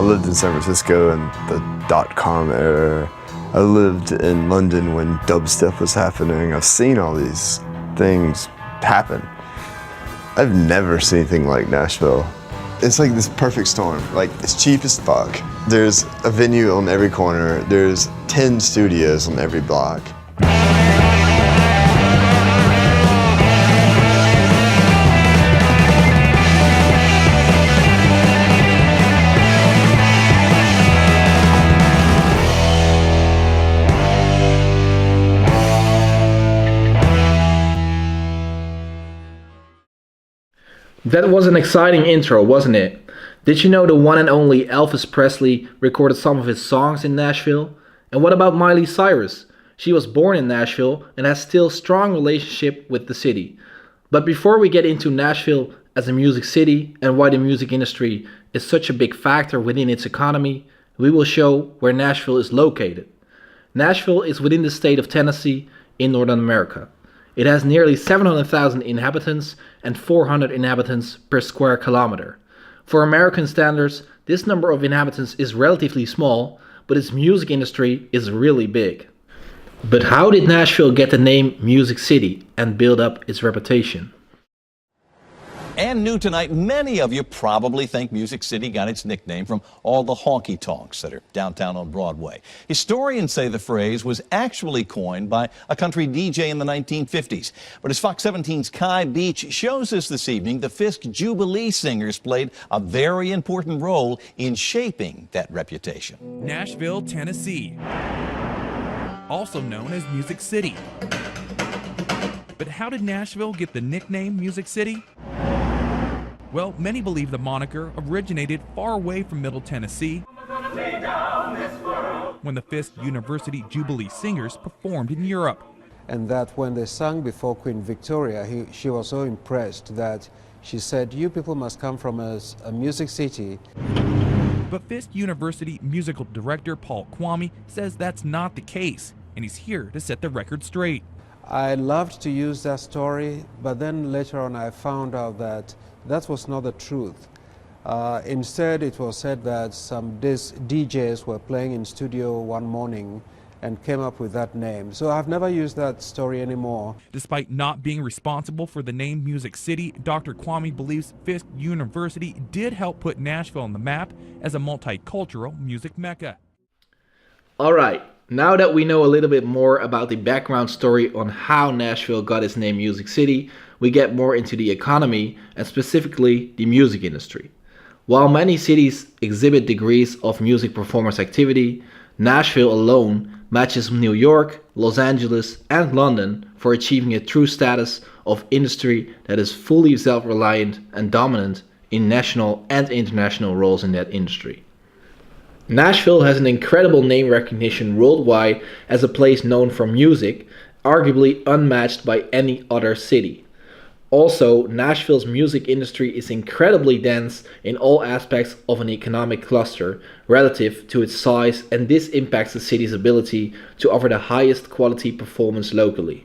lived in San Francisco in the dot-com era. I lived in London when dubstep was happening. I've seen all these things happen. I've never seen anything like Nashville. It's like this perfect storm. Like, it's cheap as fuck. There's a venue on every corner. There's 10 studios on every block. That was an exciting intro, wasn't it? Did you know the one and only Elvis Presley recorded some of his songs in Nashville? And what about Miley Cyrus? She was born in Nashville and has still strong relationship with the city. But before we get into Nashville as a music city and why the music industry is such a big factor within its economy, we will show where Nashville is located. Nashville is within the state of Tennessee in Northern America. It has nearly 700,000 inhabitants and 400 inhabitants per square kilometer. For American standards, this number of inhabitants is relatively small, but its music industry is really big. But how did Nashville get the name Music City and build up its reputation? And new tonight, many of you probably think Music City got its nickname from all the honky-tonks that are downtown on Broadway. Historians say the phrase was actually coined by a country DJ in the 1950s. But as Fox 17's Kai Beach shows us this evening, the Fisk Jubilee Singers played a very important role in shaping that reputation. Nashville, Tennessee, also known as Music City. But how did Nashville get the nickname Music City? Well, many believe the moniker originated far away from Middle Tennessee when the Fisk University Jubilee Singers performed in Europe. And that when they sang before Queen Victoria, she was so impressed that she said, "You people must come from a music city." But Fisk University musical director Paul Kwame says that's not the case, and he's here to set the record straight. I loved to use that story, but then later on I found out that that was not the truth. Instead, it was said that some DJs were playing in studio one morning and came up with that name. So I've never used that story anymore. Despite not being responsible for the name Music City, Dr. Kwame believes Fisk University did help put Nashville on the map as a multicultural music mecca. Alright, now that we know a little bit more about the background story on how Nashville got its name Music City, we get more into the economy and specifically the music industry. While many cities exhibit degrees of music performance activity, Nashville alone matches New York, Los Angeles, and London for achieving a true status of industry that is fully self-reliant and dominant in national and international roles in that industry. Nashville has an incredible name recognition worldwide as a place known for music, arguably unmatched by any other city. Also, Nashville's music industry is incredibly dense in all aspects of an economic cluster relative to its size, and this impacts the city's ability to offer the highest quality performance locally.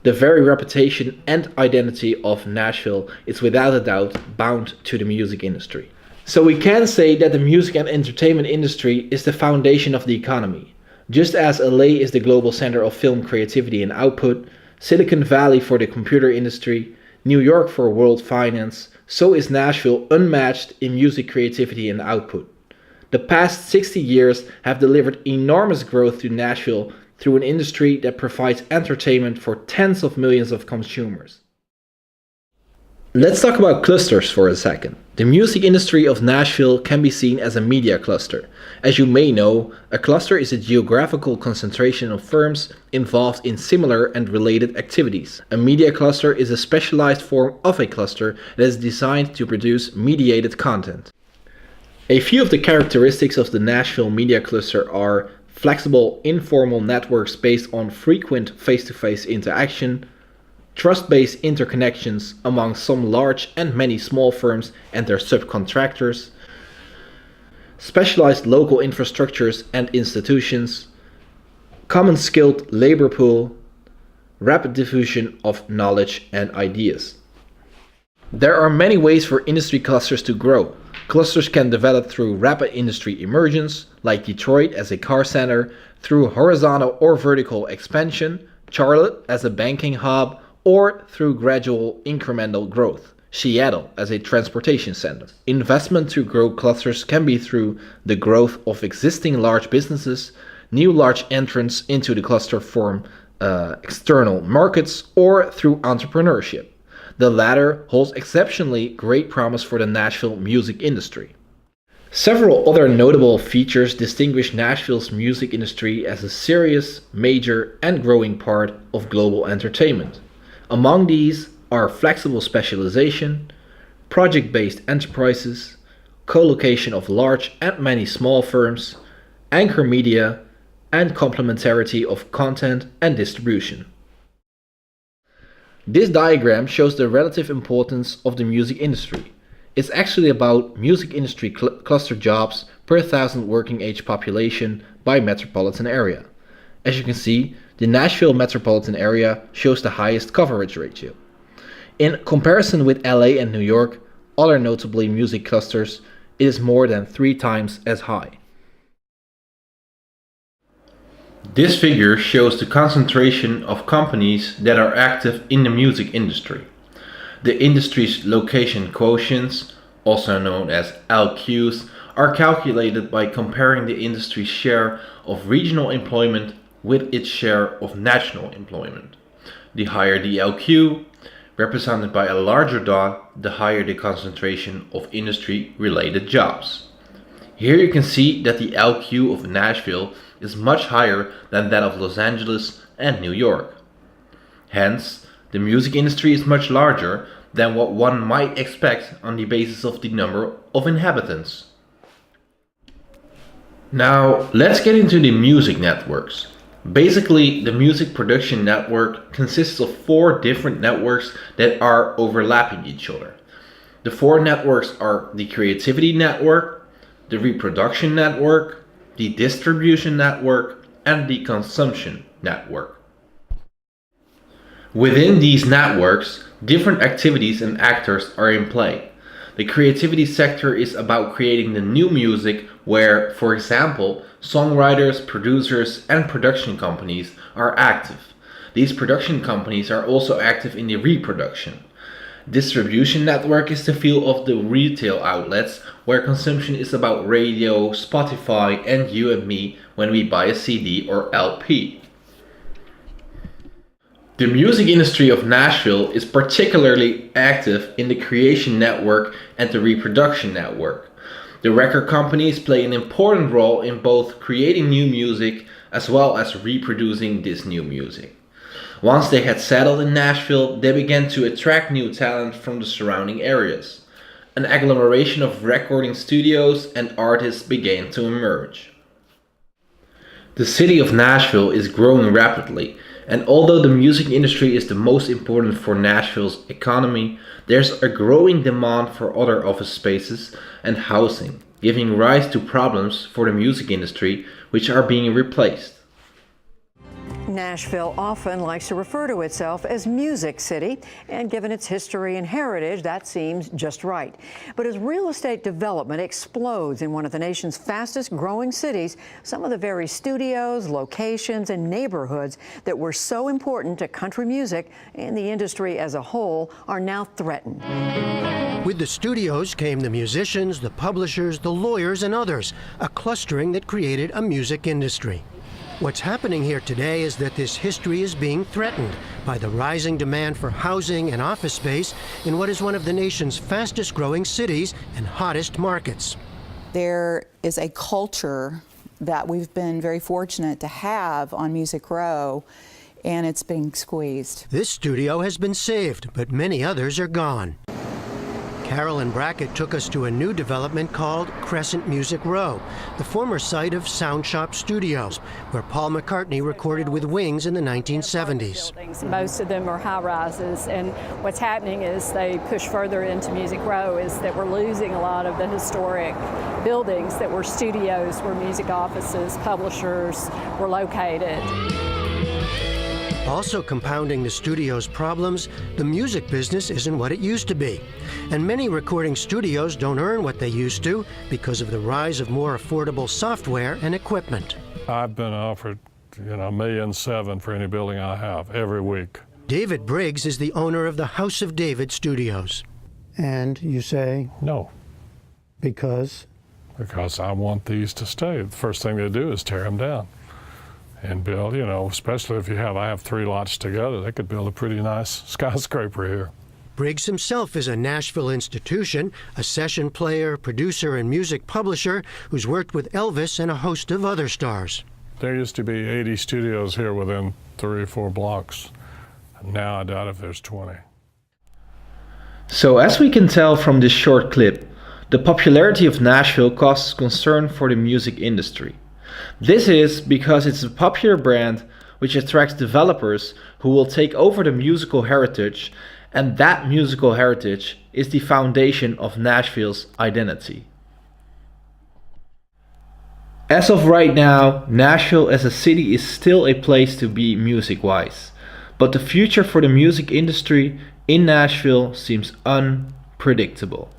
The very reputation and identity of Nashville is without a doubt bound to the music industry. So we can say that the music and entertainment industry is the foundation of the economy. Just as LA is the global center of film creativity and output, Silicon Valley for the computer industry, New York for world finance, so is Nashville unmatched in music creativity and output. The past 60 years have delivered enormous growth to Nashville through an industry that provides entertainment for tens of millions of consumers. Let's talk about clusters for a second. The music industry of Nashville can be seen as a media cluster. As you may know, a cluster is a geographical concentration of firms involved in similar and related activities. A media cluster is a specialized form of a cluster that is designed to produce mediated content. A few of the characteristics of the Nashville media cluster are flexible, informal networks based on frequent face-to-face interaction, trust-based interconnections among some large and many small firms and their subcontractors, specialized local infrastructures and institutions, common skilled labor pool, rapid diffusion of knowledge and ideas. There are many ways for industry clusters to grow. Clusters can develop through rapid industry emergence, like Detroit as a car center, through horizontal or vertical expansion, Charlotte as a banking hub, or through gradual incremental growth, Seattle as a transportation center. Investment to grow clusters can be through the growth of existing large businesses, new large entrants into the cluster from external markets, or through entrepreneurship. The latter holds exceptionally great promise for the Nashville music industry. Several other notable features distinguish Nashville's music industry as a serious, major, and growing part of global entertainment. Among these are flexible specialization, project-based enterprises, co-location of large and many small firms, anchor media, and complementarity of content and distribution. This diagram shows the relative importance of the music industry. It's actually about music industry cluster jobs per 1,000 working age population by metropolitan area. As you can see, the Nashville metropolitan area shows the highest coverage ratio. In comparison with LA and New York, other notably music clusters, it is more than 3 times as high. This figure shows the concentration of companies that are active in the music industry. The industry's location quotients, also known as LQs, are calculated by comparing the industry's share of regional employment with its share of national employment. The higher the LQ, represented by a larger dot, the higher the concentration of industry-related jobs. Here you can see that the LQ of Nashville is much higher than that of Los Angeles and New York. Hence, the music industry is much larger than what one might expect on the basis of the number of inhabitants. Now, let's get into the music networks. Basically, the music production network consists of 4 different networks that are overlapping each other. The 4 networks are the creativity network, the reproduction network, the distribution network, and the consumption network. Within these networks, different activities and actors are in play. The creativity sector is about creating the new music where, for example, songwriters, producers, and production companies are active. These production companies are also active in the reproduction. Distribution network is the field of the retail outlets where consumption is about radio, Spotify, and you and me when we buy a CD or LP. The music industry of Nashville is particularly active in the creation network and the reproduction network. The record companies play an important role in both creating new music as well as reproducing this new music. Once they had settled in Nashville, they began to attract new talent from the surrounding areas. An agglomeration of recording studios and artists began to emerge. The city of Nashville is growing rapidly, and although the music industry is the most important for Nashville's economy, there's a growing demand for other office spaces and housing, giving rise to problems for the music industry, which are being replaced. Nashville often likes to refer to itself as Music City, and given its history and heritage, that seems just right. But as real estate development explodes in one of the nation's fastest growing cities, some of the very studios, locations, and neighborhoods that were so important to country music and the industry as a whole are now threatened. With the studios came the musicians, the publishers, the lawyers, and others, a clustering that created a music industry. What's happening here today is that this history is being threatened by the rising demand for housing and office space in what is one of the nation's fastest growing cities and hottest markets. There is a culture that we've been very fortunate to have on Music Row, and it's being squeezed. This studio has been saved, but many others are gone. Carolyn Brackett took us to a new development called Crescent Music Row, the former site of Sound Shop Studios, where Paul McCartney recorded with Wings in the 1970s. Most of them are high-rises, and what's happening is they push further into Music Row is that we're losing a lot of the historic buildings that were studios where music offices, publishers were located. Also compounding the studio's problems, the music business isn't what it used to be. And many recording studios don't earn what they used to because of the rise of more affordable software and equipment. I've been offered, $1.7 million for any building I have every week. David Briggs is the owner of the House of David Studios. And you say? No. Because? Because I want these to stay. The first thing they do is tear them down and build, especially if I have 3 lots together, they could build a pretty nice skyscraper here. Briggs himself is a Nashville institution, a session player, producer, and music publisher who's worked with Elvis and a host of other stars. There used to be 80 studios here within 3 or 4 blocks. Now I doubt if there's 20. So as we can tell from this short clip, the popularity of Nashville causes concern for the music industry. This is because it's a popular brand which attracts developers who will take over the musical heritage, and that musical heritage is the foundation of Nashville's identity. As of right now, Nashville as a city is still a place to be music-wise, but the future for the music industry in Nashville seems unpredictable.